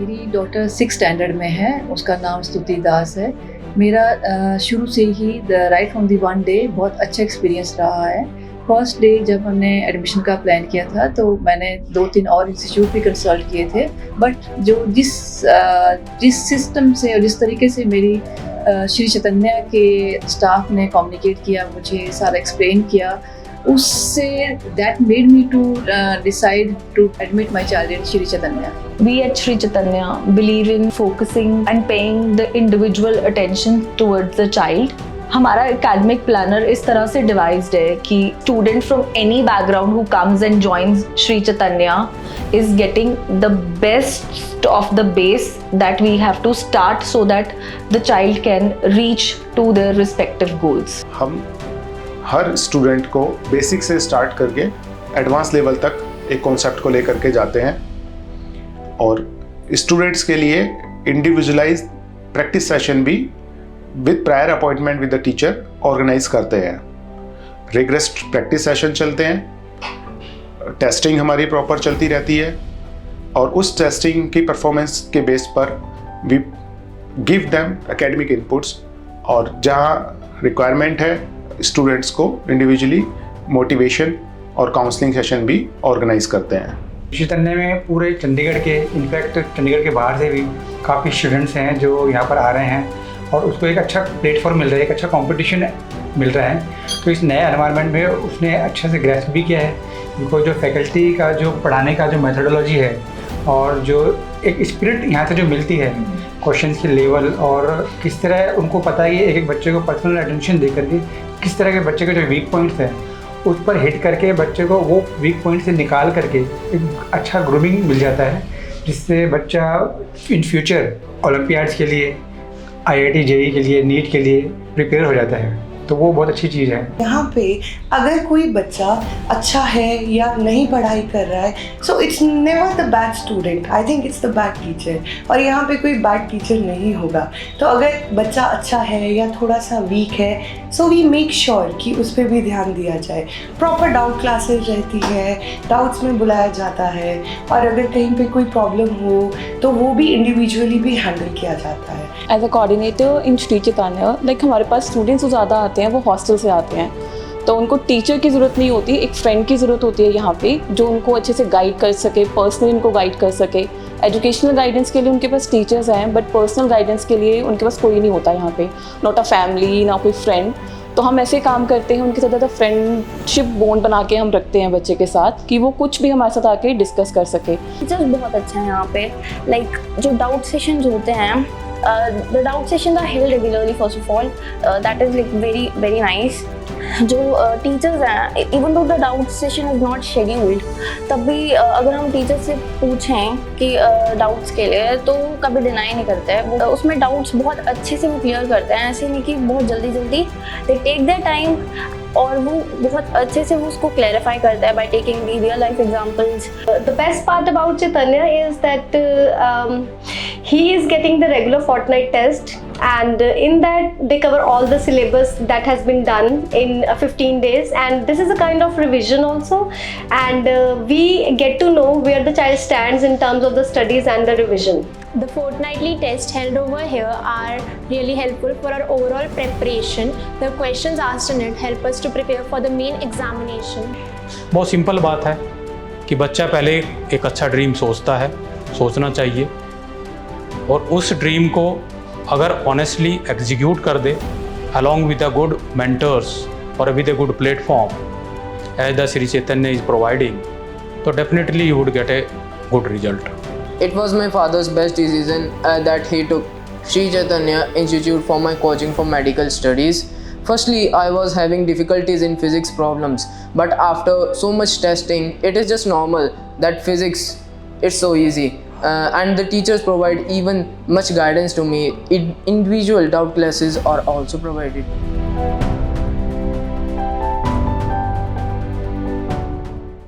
मेरी daughter 6 standard में है, उसका नाम स्तुति दास है। मेरा शुरू से ही right from the one day बहुत अच्छा एक्सपीरियंस रहा है। फर्स्ट डे जब हमने एडमिशन का प्लान किया था तो मैंने 2-3 और इंस्टीट्यूट भी कंसल्ट किए थे, बट जो जिस सिस्टम से और जिस तरीके से मेरी श्री चैतन्य के स्टाफ ने कम्युनिकेट किया, मुझे सारा एक्सप्लेन किया, उससे that made me to decide to admit my child in Shri Chaitanya. We at Shri Chaitanya believe in focusing and paying the individual attention towards the child. हमारा academic planner इस तरह से devised है कि student from any background who comes and joins Shri Chaitanya is getting the best of the base that we have to start so that the child can reach to their respective goals. हम हर student को basic से start करके advance level तक एक concept को लेकर के जाते हैं और स्टूडेंट्स के लिए इंडिविजुअलाइज्ड प्रैक्टिस सेशन भी with prior appointment with the teacher organise करते हैं। रिगरस प्रैक्टिस सेशन चलते हैं, टेस्टिंग हमारी प्रॉपर चलती रहती है और उस टेस्टिंग की परफॉर्मेंस के बेस पर we give them academic inputs और जहाँ रिक्वायरमेंट है स्टूडेंट्स को इंडिविजुअली मोटिवेशन और काउंसलिंग सेशन भी ऑर्गेनाइज करते हैं। चैतन्य में पूरे चंडीगढ़ के, इनफैक्ट चंडीगढ़ के बाहर से भी काफ़ी स्टूडेंट्स हैं जो यहाँ पर आ रहे हैं और उसको एक अच्छा प्लेटफॉर्म मिल रहा है, एक अच्छा कंपटीशन मिल रहा है। तो इस नए एनवायरनमेंट में उसने अच्छे से ग्रेस्प भी किया है। उनको जो फैकल्टी का जो पढ़ाने का जो मेथोडोलॉजी है और जो एक स्पिरिट यहाँ से जो मिलती है, क्वेश्चंस के लेवल और किस तरह उनको पता है कि एक बच्चे को पर्सनल अटेंशन दे करके किस तरह के बच्चे के जो वीक पॉइंट्स हैं उस पर हिट करके बच्चे को वो वीक पॉइंट से निकाल करके एक अच्छा ग्रूमिंग मिल जाता है, जिससे बच्चा इन फ्यूचर ओलंपियाड्स के लिए, IIT JEE के लिए, नीट के लिए प्रिपेयर हो जाता है। तो वो बहुत अच्छी चीज़ है। यहाँ पे अगर कोई बच्चा अच्छा है या नहीं पढ़ाई कर रहा है, so it's never the bad student, I think it's the bad teacher. और यहाँ पे कोई बैड टीचर नहीं होगा। तो अगर बच्चा अच्छा है या थोड़ा सा वीक है, सो वी मेक श्योर कि उस पर भी ध्यान दिया जाए। प्रॉपर डाउट क्लासेस रहती है, डाउट्स में बुलाया जाता है और अगर कहीं पे कोई प्रॉब्लम हो तो वो भी इंडिविजुअली भी हैंडल किया जाता है। As a coordinator in Shri Chaitanya, like हमारे पास स्टूडेंट्स जो ज़्यादा आते हैं वो हॉस्टल से आते हैं, तो उनको टीचर की ज़रूरत नहीं होती, एक फ्रेंड की ज़रूरत होती है यहाँ पे जो उनको अच्छे से गाइड कर सके, पर्सनली उनको गाइड कर सके। एजुकेशनल गाइडेंस के लिए उनके पास टीचर्स हैं, बट पर्सनल गाइडेंस के लिए उनके पास कोई नहीं होता यहाँ पे, नॉट अ फैमिली, ना कोई फ्रेंड। तो हम ऐसे काम करते हैं, उनके साथ ज़्यादा फ्रेंडशिप बॉन्ड बना के हम रखते हैं बच्चे के साथ कि वो कुछ भी हमारे साथ आके डिस्कस कर सके। टीचर्स बहुत अच्छा है यहाँ पे। लाइक जो डाउट सेशंस होते हैं, the doubt sessions are held regularly first of all, that is like very nice। जो टीचर्स हैं, even though the doubt session is not scheduled, तब भी अगर हम टीचर से पूछें कि डाउट्स के लिए तो कभी डिनाई नहीं करते हैं। उसमें डाउट्स बहुत अच्छे से वो क्लियर करते हैं, ऐसे नहीं कि बहुत जल्दी दे टेक देयर टाइम और वो बहुत अच्छे से वो उसको क्लैरिफाई करता है by taking the real life examples. The best part about Chaitanya is that he is getting the regular fortnight test, and in that they cover all the syllabus that has been done in 15 days, and this is a kind of revision also, and we get to know where the child stands in terms of the studies and the revision. The fortnightly tests held over here are really helpful for our overall preparation. The questions asked in it help us to prepare for the main examination. बहुत simple बात है कि बच्चा पहले एक अच्छा dream सोचता है, सोचना चाहिए, और उस ड्रीम को अगर ऑनेस्टली एग्जीक्यूट कर दे along with a good mentors or with a good platform as the Sri Chaitanya is providing, so definitely you would get a good result. It was my father's best decision that he took Sri Chaitanya Institute for my coaching for medical studies. Firstly, I was having difficulties in physics problems, but after so much testing, it is just normal that physics is so easy. And the teachers provide even much guidance to me. Individual doubt classes are also provided.